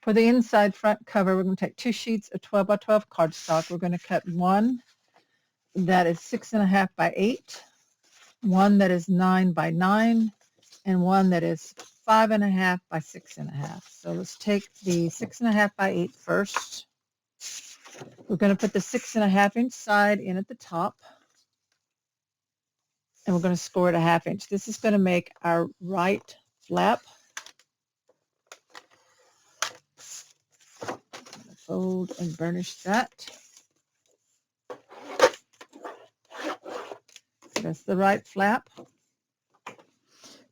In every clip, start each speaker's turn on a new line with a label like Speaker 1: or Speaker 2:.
Speaker 1: For the inside front cover, we're going to take 2 sheets of 12 by 12 cardstock. We're going to cut one that is 6.5 by 8, one that is 9 by 9, and one that is 5.5 by 6.5. So let's take the 6.5 by 8 first. We're going to put the 6.5 inch side in at the top, and we're going to score it a 1/2 inch. This is going to make our right flap. Fold and burnish that. That's the right flap.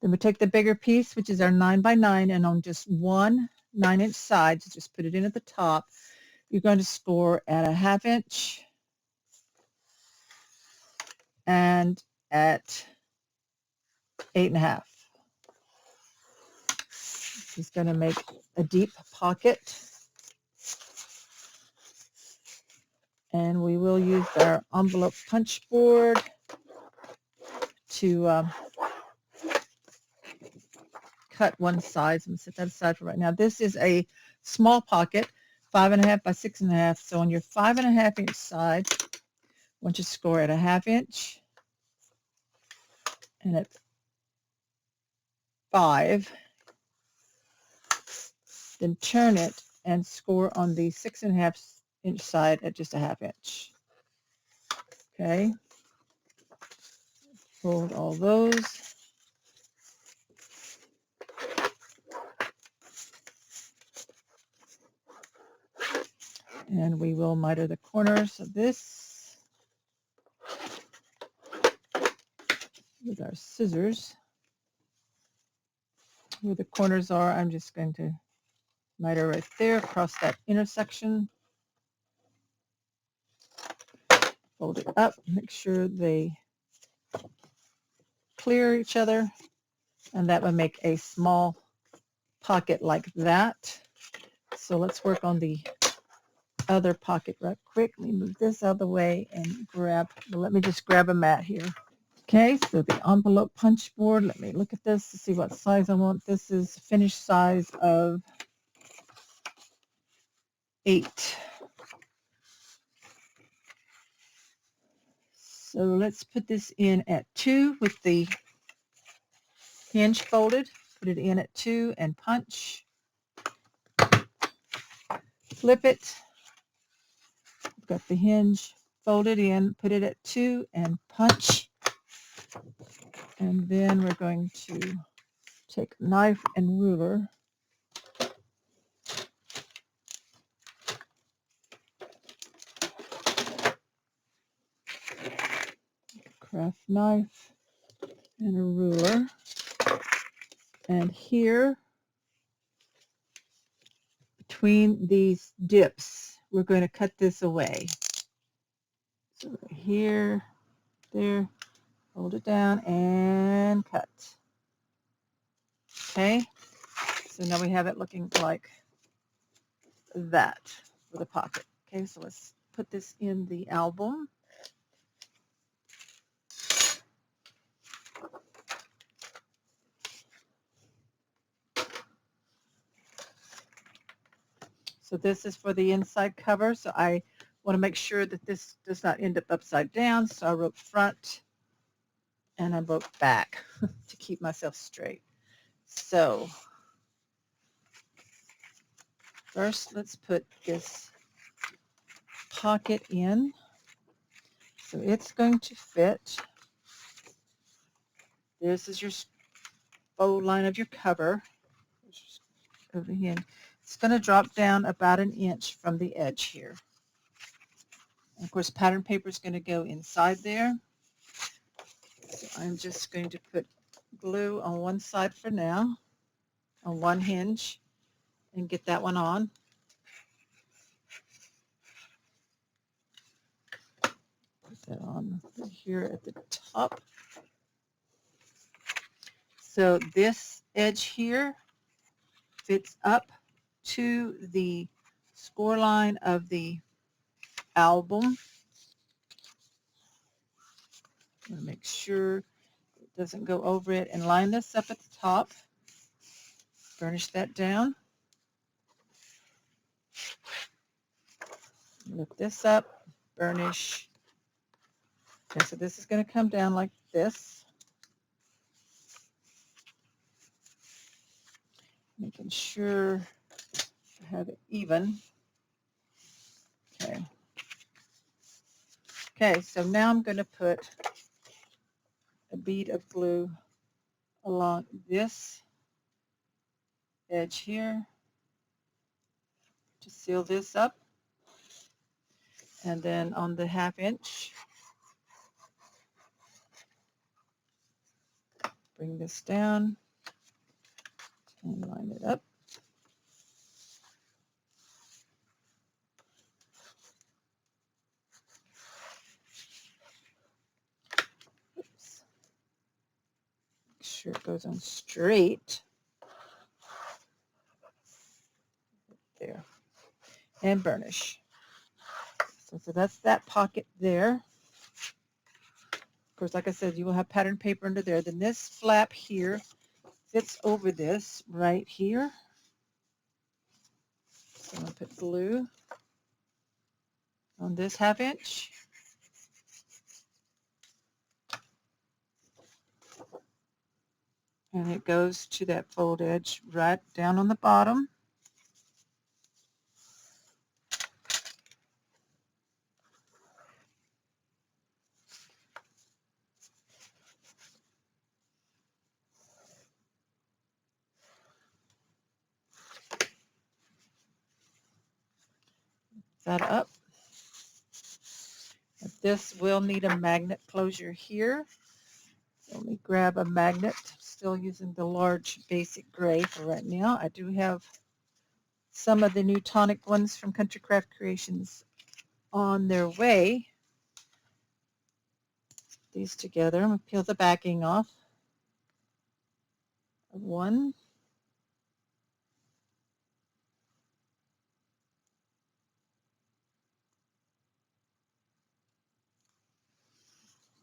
Speaker 1: Then we take the bigger piece, which is our 9 by 9, and on just one 9-inch side, so just put it in at the top, you're going to score at a 1/2 inch and at 8.5. This is going to make a deep pocket. And we will use our envelope punch board to cut one side. So I'm going to set that aside for right now. This is a small pocket, 5.5 by 6.5. So on your 5.5 inch side, I want you to score at a 1/2 inch and at 5. Then turn it and score on the 6.5 inch side at just a 1/2 inch. Okay. Fold all those. And we will miter the corners of this with our scissors. Where the corners are, I'm just going to miter right there across that intersection. Fold it up, make sure they clear each other, and that would make a small pocket like that. So let's work on the other pocket right quick. Let me move this out of the way and let me just grab a mat here. Okay, so the envelope punch board, let me look at this to see what size I want. This is finished size of 8. So let's put this in at 2 with the hinge folded. Put it in at 2 and punch. Flip it. We've got the hinge folded in, put it at 2 and punch. And then we're going to take knife and ruler. Craft knife and a ruler. And here, between these dips, we're going to cut this away. So right here, there, hold it down and cut. Okay, so now we have it looking like that for the pocket. Okay, so let's put this in the album. So this is for the inside cover. So I want to make sure that this does not end up upside down. So I wrote front and I wrote back to keep myself straight. So first, let's put this pocket in. So it's going to fit. This is your fold line of your cover. Over here. It's going to drop down about 1 inch from the edge here. And of course, pattern paper is going to go inside there. So I'm just going to put glue on one side for now, on one hinge, and get that one on. Put that on here at the top. So this edge here fits up to the score line of the album. I'm going to make sure it doesn't go over it and line this up at the top. Burnish that down. Lift this up, burnish. Okay, so this is going to come down like this. Making sure I have it even. Okay. Okay, so now I'm going to put a bead of glue along this edge here to seal this up. And then on the 1/2 inch, bring this down and line it up. Oops. Make sure it goes on straight. There. And burnish. So that's that pocket there. Of course, like I said, you will have pattern paper under there. Then this flap here fits over this right here. So I'm going to put glue on this 1/2 inch. And it goes to that fold edge right down on the bottom. That up. This will need a magnet closure here. So let me grab a magnet. Still using the large basic gray for right now. I do have some of the new tonic ones from Country Craft Creations on their way. These together. I'm going to peel the backing off of one.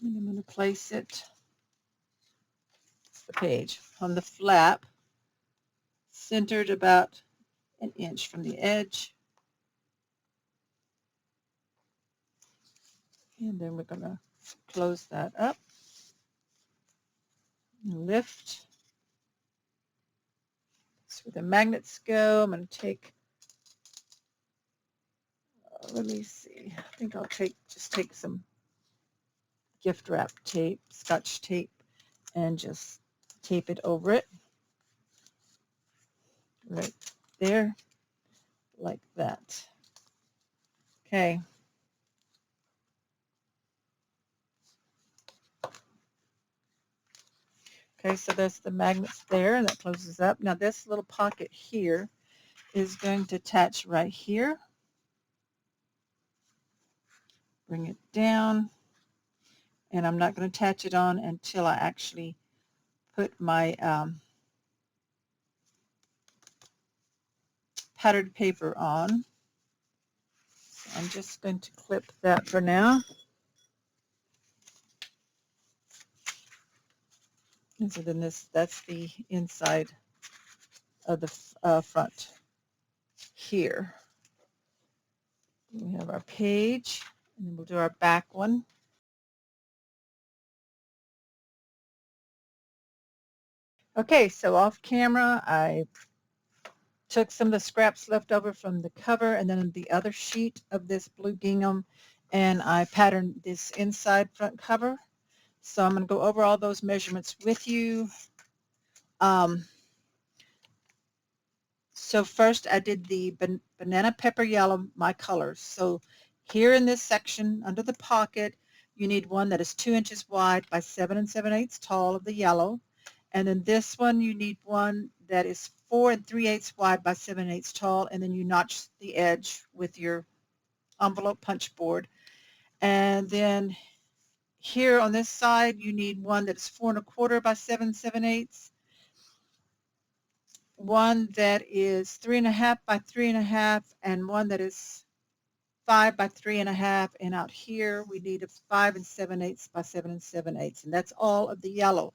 Speaker 1: And I'm going to place it, the page, on the flap, centered about 1 inch from the edge. And then we're going to close that up. Lift. That's where the magnets go. I'm going to take, let me see, I think I'll just take some gift wrap tape, Scotch tape, and just tape it over it. Right there, like that. Okay. Okay, so there's the magnets there, and that closes up. Now this little pocket here is going to attach right here. Bring it down, and I'm not going to attach it on until I actually put my patterned paper on. So I'm just going to clip that for now. And so then that's the inside of the front here. We have our page, and then we'll do our back one. Okay, so off camera, I took some of the scraps left over from the cover and then the other sheet of this blue gingham, and I patterned this inside front cover. So I'm going to go over all those measurements with you. So first I did the banana pepper yellow, my colors. So here in this section under the pocket, you need one that is 2 inches wide by 7 7/8 tall of the yellow. And then this one, you need one that is 4 3/8 wide by 7 1/8 tall. And then you notch the edge with your envelope punch board. And then here on this side, you need one that is 4 1/4 by 7 7/8. One that is 3 1/2 by 3 1/2, and one that is 5 by 3 1/2. And out here, we need a 5 7/8 by 7 7/8. And that's all of the yellow.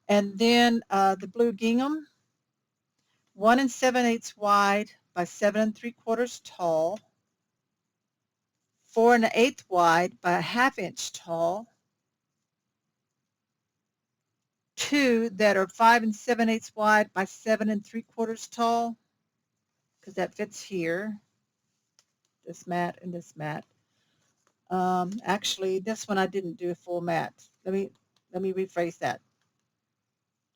Speaker 1: And then the blue gingham, 1 7/8 wide by 7 3/4 tall, 4 1/8 wide by a 1/2 inch tall, 2 that are 5 7/8 wide by 7 3/4 tall, because that fits here, this mat and this mat. Actually, this one I didn't do a full mat. Let me rephrase that.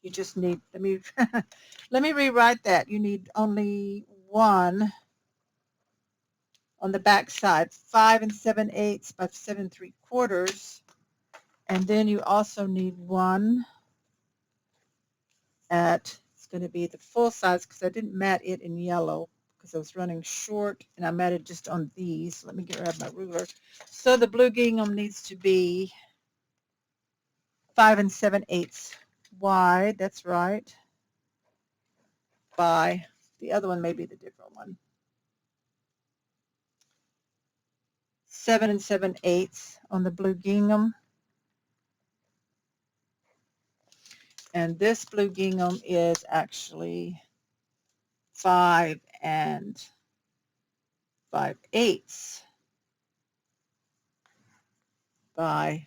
Speaker 1: You just need, let me let me rewrite that. You need only one on the back side, 5 7/8 by 7 3/4, and then you also need one at, it's going to be the full size, because I didn't mat it in yellow because I was running short, and I matted just on these. Let me grab my ruler. So the blue gingham needs to be 5 7/8 wide, that's right, by, the other one may be the different one, 7 7/8 on the blue gingham. And this blue gingham is actually 5 5/8 by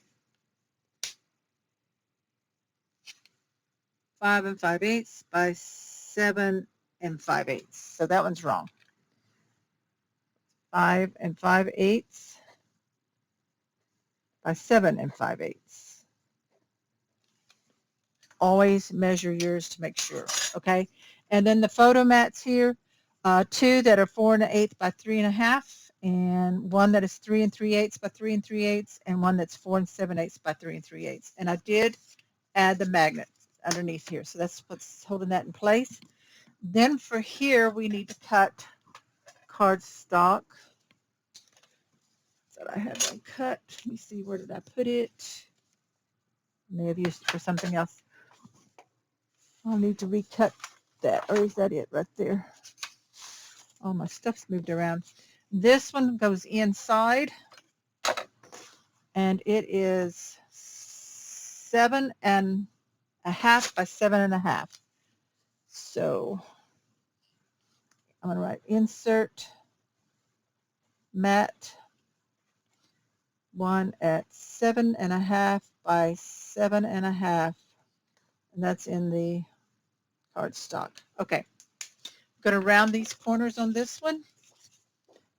Speaker 1: 5 5/8 by 7 5/8. So that one's wrong. 5 5/8 by 7 5/8. Always measure yours to make sure, okay? And then the photo mats here, 2 that are 4 1/8 by 3 1/2, and one that is 3 3/8 by 3 3/8, and one that's 4 7/8 by 3 3/8. And I did add the magnet underneath here, so that's what's holding that in place. Then for here, we need to cut cardstock. That I had one cut. Let me see, where did I put it? May have used it for something else. I'll need to recut that, or is that it right there? All my stuff's moved around. This one goes inside, and it is 7 1/2 by 7 1/2. So I'm going to write insert mat, one at 7 1/2 by 7 1/2, and that's in the cardstock. Okay, I'm going to round these corners on this one.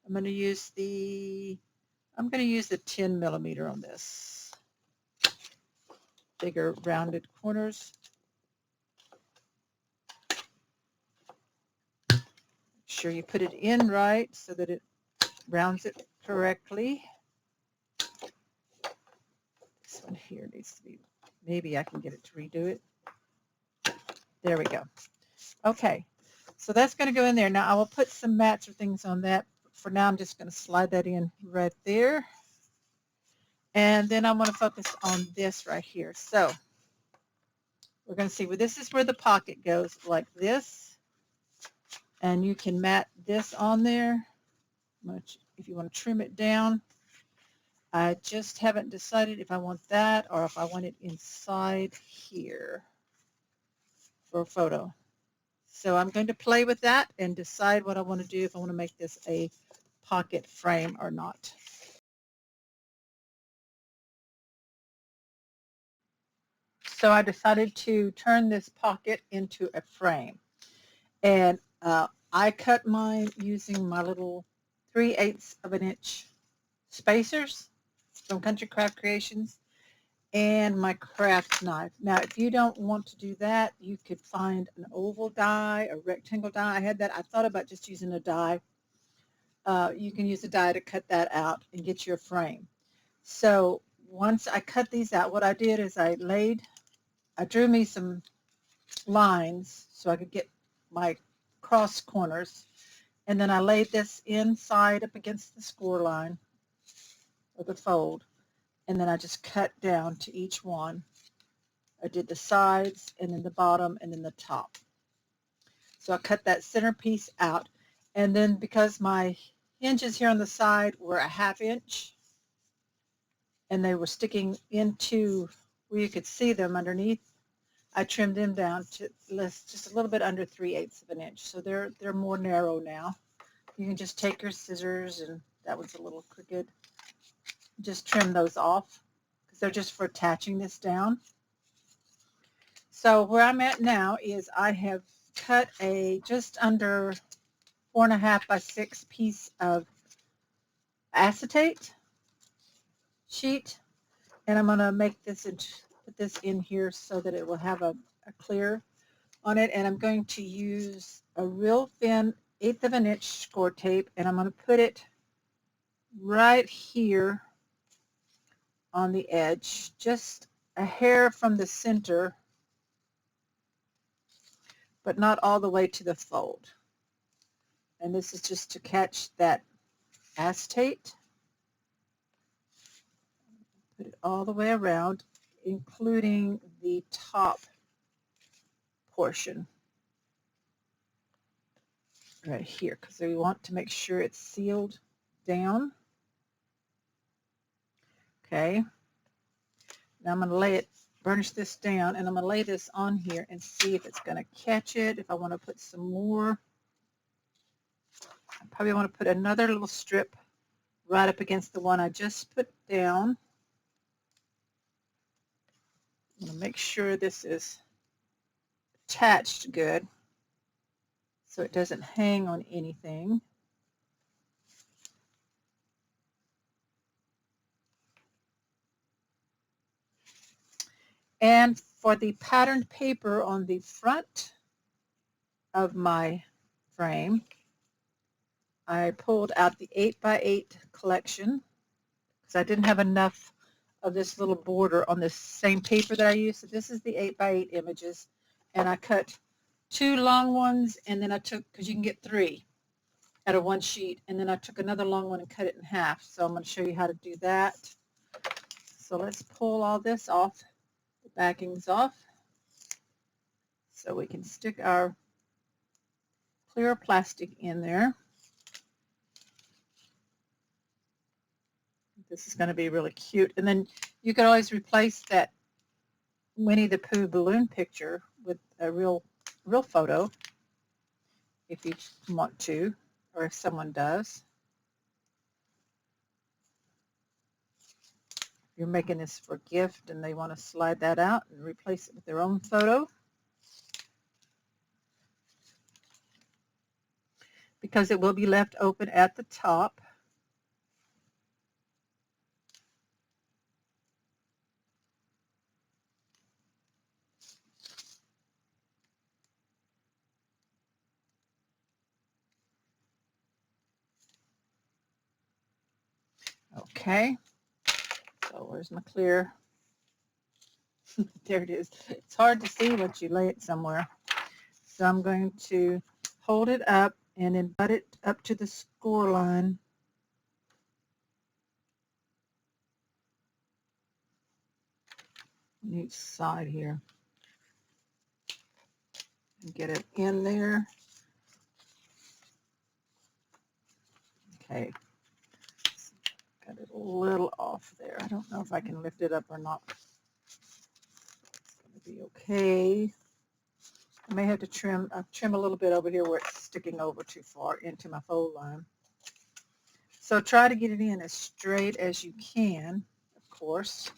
Speaker 1: I'm going to use the 10 millimeter on this. Bigger rounded corners. Make sure you put it in right so that it rounds it correctly. This one here needs to be, maybe I can get it to redo it. There we go. Okay, so that's going to go in there. Now I will put some mats or things on that. For now, I'm just going to slide that in right there. And then I want to focus on this right here. So we're going to see where this is, where the pocket goes like this. And you can mat this on there if you want to trim it down. I just haven't decided if I want that or if I want it inside here for a photo. So I'm going to play with that and decide what I want to do, if I want to make this a pocket frame or not. So I decided to turn this pocket into a frame. And I cut mine using my little 3/8 of an inch spacers from Country Craft Creations and my craft knife. Now, if you don't want to do that, you could find an oval die, a rectangle die. I had that. I thought about just using a die. You can use a die to cut that out and get your frame. So once I cut these out, what I did is I drew me some lines so I could get my cross corners, and then I laid this inside up against the score line or the fold, and then I just cut down to each one. I did the sides and then the bottom and then the top. So I cut that center piece out, and then because my hinges here on the side were a 1/2 inch and they were sticking into where you could see them underneath, I trimmed them down to just a little bit under 3/8 of an inch. So they're more narrow now. You can just take your scissors, and that was a little crooked. Just trim those off because they're just for attaching this down. So where I'm at now is I have cut a just under 4.5 by 6 piece of acetate sheet, and I'm going to make this and put this in here so that it will have a clear on it. And I'm going to use a real thin 1/8 of an inch score tape, and I'm going to put it right here on the edge, just a hair from the center, but not all the way to the fold. And this is just to catch that acetate. Put it all the way around, including the top portion right here, because we want to make sure it's sealed down. Okay. Now I'm going to lay it, burnish this down, and I'm going to lay this on here and see if it's going to catch it. If I want to put some more, I probably want to put another little strip right up against the one I just put down. I'm going to make sure this is attached good so it doesn't hang on anything. And for the patterned paper on the front of my frame, I pulled out the 8x8 collection because I didn't have enough of this little border on this same paper that I used. So this is the 8x8 images, and I cut 2 long ones, and then I took, because you can get 3 out of one sheet, and then I took another long one and cut it in half. So I'm going to show you how to do that. So let's pull all this off, the backings off, so we can stick our clear plastic in there. This is going to be really cute. And then you can always replace that Winnie the Pooh balloon picture with a real photo if you want to, or if someone does. If you're making this for a gift and they want to slide that out and replace it with their own photo. Because it will be left open at the top. Okay, so where's my clear? There it is. It's hard to see once you lay it somewhere. So I'm going to hold it up and then butt it up to the score line. On each side here. And get it in there. Okay. Got it a little off there. I don't know if I can lift it up or not. It's going to be okay. I may have to trim a little bit over here where it's sticking over too far into my fold line. So try to get it in as straight as you can, of course.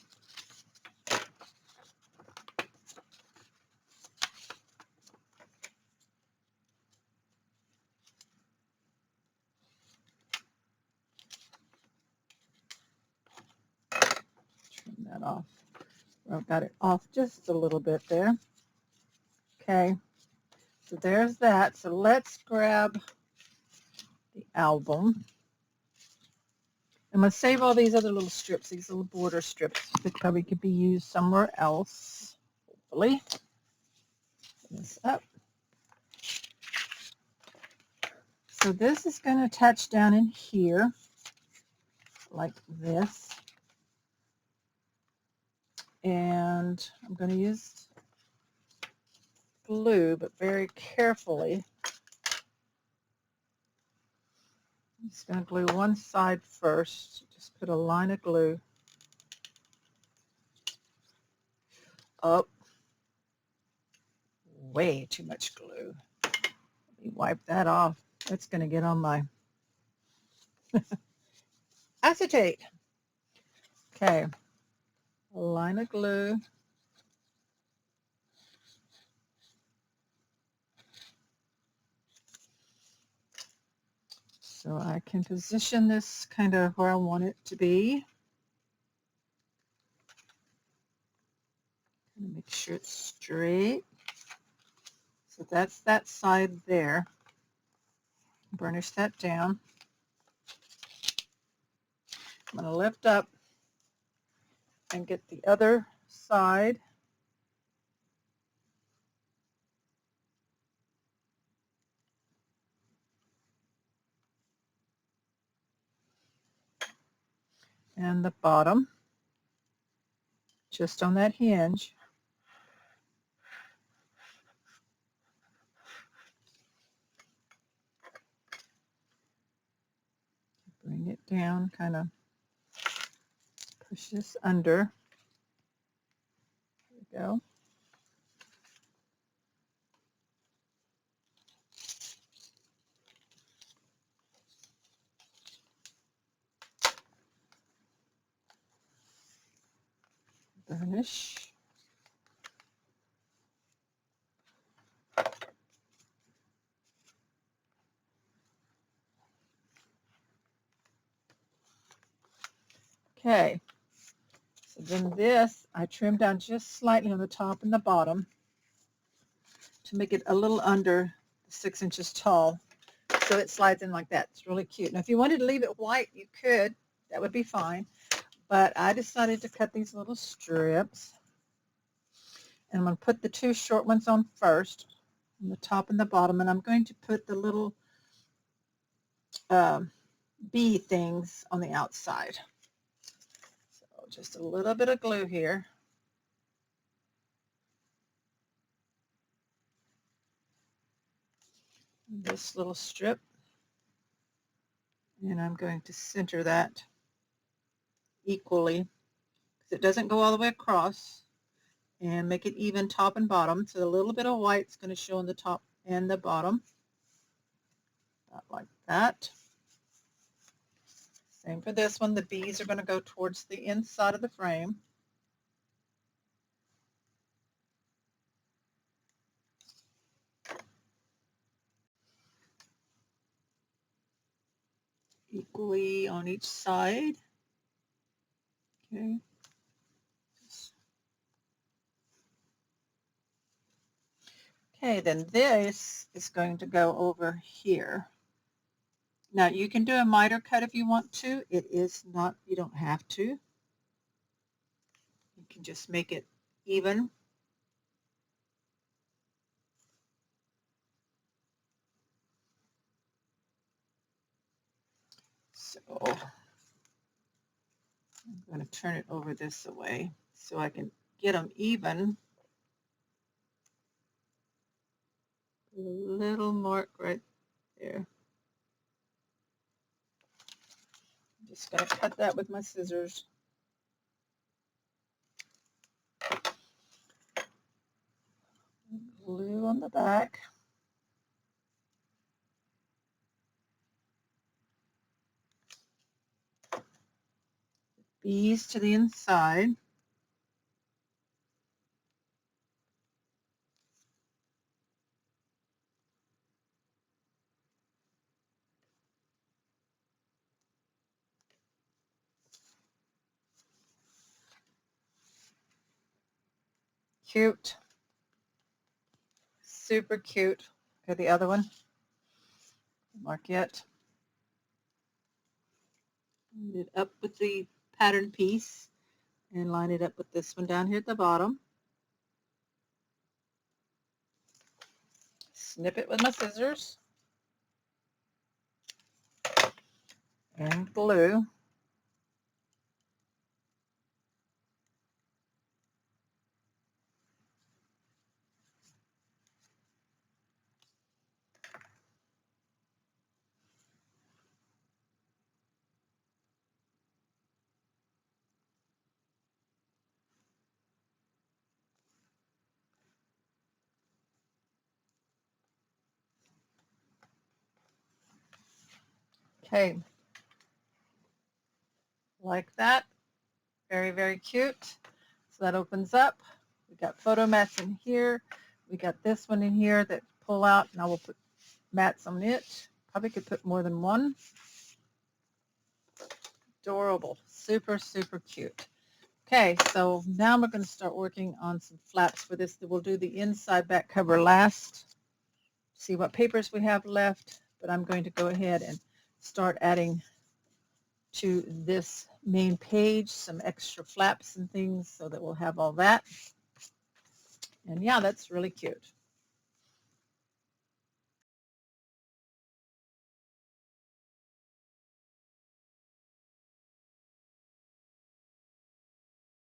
Speaker 1: Trim that off. I've got it off just a little bit there. Okay, so there's that. So let's grab the album. I'm going to save all these other little strips, these little border strips that probably could be used somewhere else, hopefully. Put this up. So this is going to attach down in here like this. And I'm going to use glue, but very carefully. I'm just going to glue one side first. Just put a line of glue up. way too much glue. Let me wipe that off. That's going to get on my acetate. Okay, a line of glue. So I can position this kind of where I want it to be. Make sure it's straight. So that's that side there. Burnish that down. I'm going to lift up and get the other side. And the bottom, just on that hinge. Bring it down, kind of push this under. There we go. Burnish. Okay, so then this, I trim down just slightly on the top and the bottom to make it a little under 6 inches tall. So it slides in like that. It's really cute. Now, if you wanted to leave it white, you could. That would be fine. But I decided to cut these little strips. And I'm going to put the two short ones on first, on the top and the bottom. And I'm going to put the little bee things on the outside. So just a little bit of glue here. This little strip. And I'm going to center that equally because it doesn't go all the way across, and make it even top and bottom. So a little bit of white is going to show on the top and the bottom. About like that. Same for this one. The bees are going to go towards the inside of the frame. Equally on each side. Okay. Okay, then this is going to go over here. Now you can do a miter cut if you want to. It is not, you don't have to. You can just make it even. So I'm going to turn it over this way so I can get them even. A little mark right there. I'm just going to cut that with my scissors. Glue on the back. Bees to the inside. Cute. Super cute. Okay, the other one. Mark it. Line it up with the pattern piece and line it up with this one down here at the bottom. Snip it with my scissors. And glue. Okay, like that. Very, very cute. So that opens up. We got photo mats in here. We got this one in here that pull out. Now we'll put mats on it. Probably could put more than one. Adorable. Super, super cute. Okay, so now we're going to start working on some flaps for this. We'll do the inside back cover last. See what papers we have left, but I'm going to go ahead and start adding to this main page some extra flaps and things so that we'll have all that. And yeah, that's really cute.